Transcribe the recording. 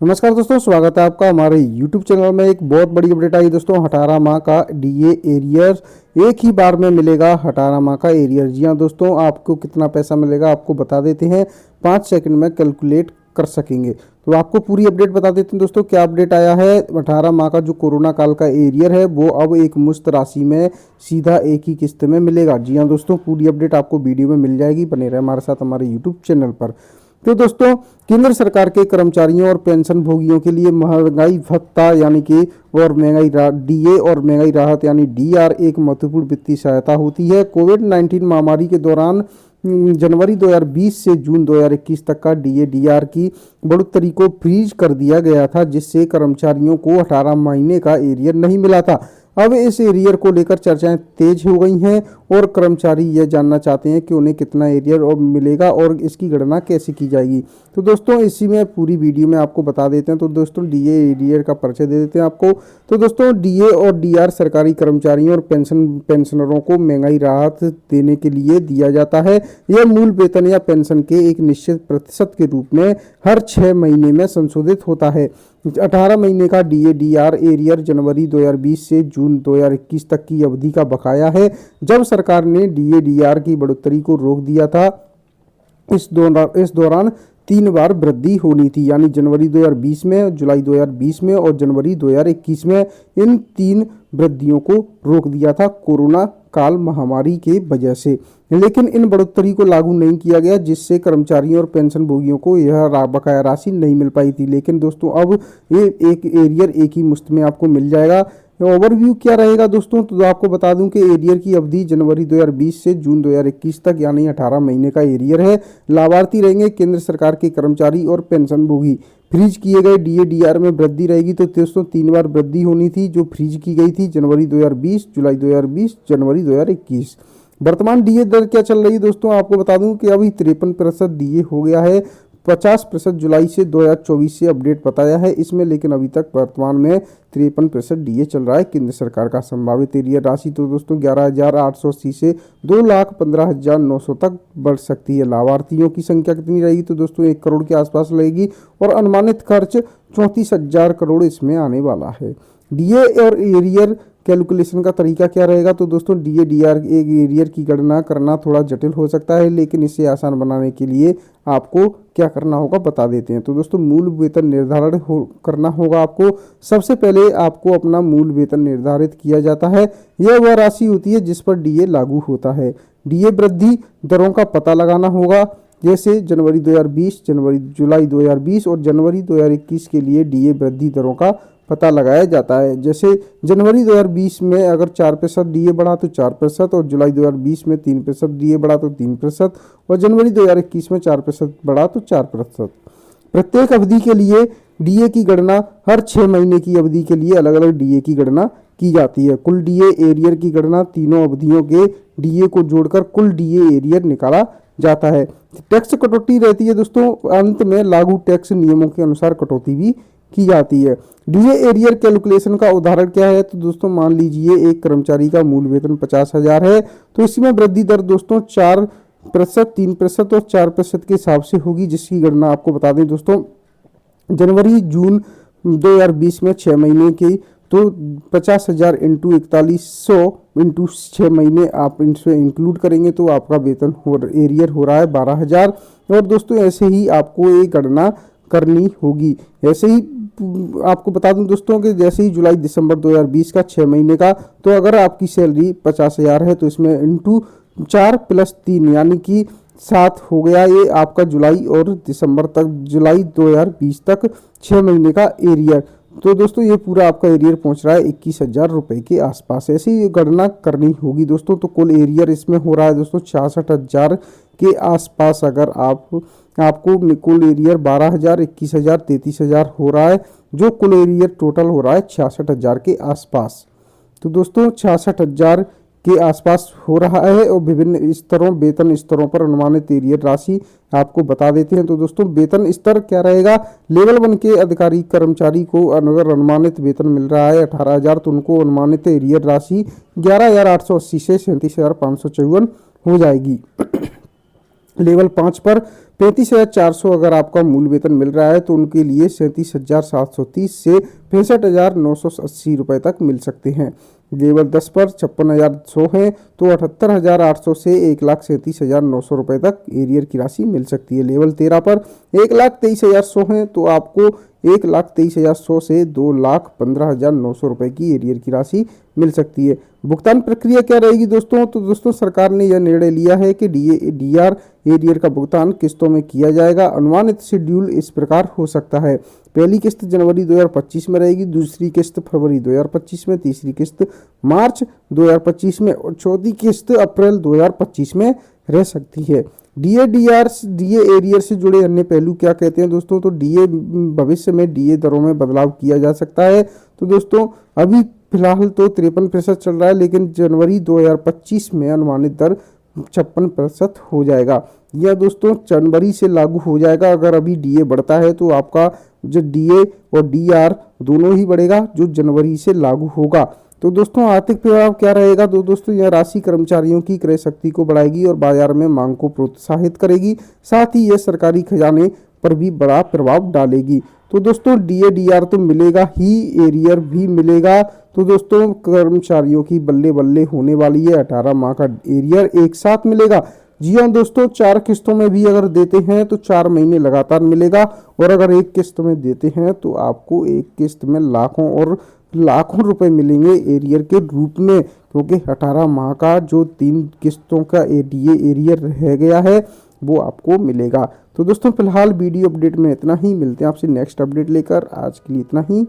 नमस्कार दोस्तों, स्वागत है आपका हमारे YouTube चैनल में। एक बहुत बड़ी अपडेट आई दोस्तों, 18 माह का डीए एरियर एक ही बार में मिलेगा। 18 माह का एरियर, जी हाँ दोस्तों, आपको कितना पैसा मिलेगा आपको बता देते हैं। 5 सेकंड में कैलकुलेट कर सकेंगे, तो आपको पूरी अपडेट बता देते हैं दोस्तों। क्या अपडेट आया है? 18 माह का जो कोरोना काल का एरियर है वो अब एक मुश्त राशि में सीधा एक ही किस्त में मिलेगा। जी हाँ दोस्तों, पूरी अपडेट आपको वीडियो में मिल जाएगी, बने रहे हमारे साथ हमारे यूट्यूब चैनल पर। तो दोस्तों, केंद्र सरकार के कर्मचारियों और पेंशन भोगियों के लिए महंगाई भत्ता यानी कि और महंगाई डीए और महंगाई राहत यानी डीआर एक महत्वपूर्ण वित्तीय सहायता होती है। कोविड-19 महामारी के दौरान जनवरी 2020 से जून 2021 तक का डीए डीआर की बढ़ोतरी को फ्रीज कर दिया गया था, जिससे कर्मचारियों को 18 महीने का एरियर नहीं मिला था। अब इस एरियर को लेकर चर्चाएं तेज हो गई हैं और कर्मचारी यह जानना चाहते हैं कि उन्हें कितना एरियर और मिलेगा और इसकी गणना कैसे की जाएगी। तो दोस्तों, इसी में पूरी वीडियो में आपको बता देते हैं। तो दोस्तों, डीए एरियर का परिचय दे देते हैं आपको। तो दोस्तों, डीए और डीआर सरकारी कर्मचारियों और पेंशनरों को महंगाई राहत देने के लिए दिया जाता है। यह मूल वेतन या पेंशन के एक निश्चित प्रतिशत के रूप में हर 6 महीने में संशोधित होता है। 18 महीने का डीए डीआर एरियर जनवरी 2020 से जून 2021 तक की अवधि का बकाया है, जब सरकार ने डीए डीआर की बढ़ोतरी को रोक दिया था। इस दौरान 3 बार वृद्धि होनी थी, यानी जनवरी 2020 में, जुलाई 2020 में और जनवरी 2021 में। इन 3 वृद्धियों को रोक दिया था कोरोना काल महामारी के वजह से, लेकिन इन बढ़ोतरी को लागू नहीं किया गया, जिससे कर्मचारियों और पेंशन भोगियों को यह बकाया राशि नहीं मिल पाई थी। लेकिन दोस्तों, अब ये एक एरियर एक ही मुश्त में आपको मिल जाएगा। ओवरव्यू क्या रहेगा दोस्तों, तो आपको बता दूं कि एरियर की अवधि जनवरी 2020 से जून 2021 तक यानी 18 महीने का एरियर है। लाभार्थी रहेंगे केंद्र सरकार के कर्मचारी और पेंशन भोगी। फ्रीज किए गए डीए डीआर में वृद्धि रहेगी, तो दोस्तों 3 बार वृद्धि होनी थी जो फ्रीज की गई थी, जनवरी 2020, जुलाई 2020, जनवरी 2021। वर्तमान डीए दर क्या चल रही है दोस्तों, आपको बता दूं कि अभी 53% डीए हो गया है। 50% जुलाई से 2024 से अपडेट बताया है इसमें, लेकिन अभी तक वर्तमान में 53% डीए चल रहा है। केंद्र सरकार का संभावित एरियर राशि तो दोस्तों 11,880 से 2,15,900 तक बढ़ सकती है। लाभार्थियों की संख्या कितनी रहेगी, तो दोस्तों 1 करोड़ के आसपास रहेगी और अनुमानित खर्च 34,000 करोड़ इसमें आने वाला है। डीए और एरियर कैलकुलेशन का तरीका क्या रहेगा, तो दोस्तों डीए डीआर एक एरियर की गणना करना थोड़ा जटिल हो सकता है, लेकिन इसे आसान बनाने के लिए आपको क्या करना होगा बता देते हैं। तो दोस्तों, मूल वेतन निर्धारण करना होगा आपको। सबसे पहले आपको अपना मूल वेतन निर्धारित किया जाता है। यह वह राशि होती है जिस पर डीए लागू होता है। डीए वृद्धि दरों का पता लगाना होगा, जैसे जनवरी 2020, जुलाई 2020 और जनवरी 2021 के लिए डीए वृद्धि दरों का पता लगाया जाता है। जैसे जनवरी 2020 में अगर 4% डीए बढ़ा तो 4%, और जुलाई 2020 में 3% डीए बढ़ा तो 3%, और जनवरी 2021 में 4% बढ़ा तो 4%। प्रत्येक अवधि के लिए डीए की गणना हर 6 महीने की अवधि के लिए अलग अलग डीए की गणना की जाती है। कुल डीए एरियर की गणना तीनों अवधियों के डीए को जोड़कर कुल डीए एरियर निकाला जाता है। टैक्स कटौती रहती है दोस्तों, अंत में लागू टैक्स नियमों के अनुसार कटौती भी की जाती है। डीए एरियर कैलकुलेशन का उदाहरण क्या है, तो दोस्तों मान लीजिए एक कर्मचारी का मूल वेतन 50,000 है, तो इसमें वृद्धि दर दोस्तों 4%, 3% और 4% के हिसाब से होगी, जिसकी गणना आपको बता दें दोस्तों। जनवरी जून 2020 में 6 महीने की, तो 50,000 इंटू 4100 इंटू 6 महीने आप इनसे इंक्लूड करेंगे तो आपका वेतन एरियर हो रहा है 12,000। और दोस्तों ऐसे ही आपको एक गणना करनी होगी। ऐसे ही आपको बता दूं दोस्तों कि जैसे ही जुलाई दिसंबर 2020 का 6 महीने का, तो अगर आपकी सैलरी 50,000 है तो इसमें इंटू 4 + 3 यानी कि 7 हो गया ये आपका जुलाई और दिसंबर तक, जुलाई 2020 तक 6 महीने का एरियर। तो दोस्तों ये पूरा आपका एरियर पहुंच रहा है 21,000 रुपये के आसपास। ऐसी गणना करनी होगी दोस्तों। तो कुल एरियर इसमें हो रहा है दोस्तों 66,000 के आसपास। अगर आपको कुल एरियर 12,000, 21,000, 33,000 हो रहा है, जो कुल एरियर टोटल हो रहा है 66,000 के आसपास। तो दोस्तों 66,000 के आसपास हो रहा है और विभिन्न स्तरों वेतन स्तरों पर अनुमानित एरियर राशि आपको बता देते हैं। तो दोस्तों वेतन स्तर क्या रहेगा, लेवल 1 के अधिकारी कर्मचारी को अगर अनुमानित वेतन मिल रहा है 18,000, तो उनको अनुमानित एरियर राशि 11,880 से 37,554 हो जाएगी। लेवल 5 पर 35,400 अगर आपका मूल वेतन मिल रहा है तो उनके लिए 37,730 से 65,980 रुपये तक मिल सकते हैं। लेवल 10 पर 56,100 है तो 78,800 से 1,37,900 रुपये तक एरियर की राशि मिल सकती है। लेवल 13 पर 1,23,100 है तो आपको 1,23,100 से 2,15,900 रुपये की एरियर की राशि मिल सकती है। भुगतान प्रक्रिया क्या रहेगी दोस्तों? तो दोस्तों सरकार ने यह निर्णय लिया है कि डीआर एरियर का भुगतान किस्तों में किया जाएगा। अनुमानित शेड्यूल इस प्रकार हो सकता है। पहली किस्त जनवरी 2025 में रहेगी, दूसरी किस्त फरवरी 2025 में, तीसरी किस्त मार्च 2025 में और चौथी किस्त अप्रैल 2025 में रह सकती है। डीए एरियर से जुड़े अन्य पहलू क्या कहते हैं दोस्तों? तो डीए भविष्य में डीए दरों में बदलाव किया जा सकता है। तो दोस्तों अभी फिलहाल तो 53% चल रहा है, लेकिन जनवरी 2025 में अनुमानित दर 56% हो जाएगा। यह दोस्तों जनवरी से लागू हो जाएगा। अगर अभी डीए बढ़ता है तो आपका जो डीए और डीआर दोनों ही बढ़ेगा, जो जनवरी से लागू होगा। तो दोस्तों आर्थिक प्रभाव क्या रहेगा? तो दोस्तों यह राशि कर्मचारियों की क्रय शक्ति को बढ़ाएगी और बाजार में मांग को प्रोत्साहित करेगी। साथ ही यह सरकारी खजाने पर भी बड़ा प्रभाव डालेगी। तो दोस्तों डीए डीआर तो मिलेगा ही, एरियर भी मिलेगा। तो दोस्तों कर्मचारियों की बल्ले बल्ले होने वाली है। 18 माह का एरियर एक साथ मिलेगा। जी हाँ दोस्तों, 4 किस्तों में भी अगर देते हैं तो 4 महीने लगातार मिलेगा, और अगर एक किस्त में देते हैं तो आपको एक किस्त में लाखों और लाखों रुपए मिलेंगे एरियर के रूप में, क्योंकि 18 माह का जो 3 किस्तों का डीए एरियर रह गया है वो आपको मिलेगा। तो दोस्तों फिलहाल वीडियो अपडेट में इतना ही, मिलते हैं आपसे नेक्स्ट अपडेट लेकर। आज के लिए इतना ही।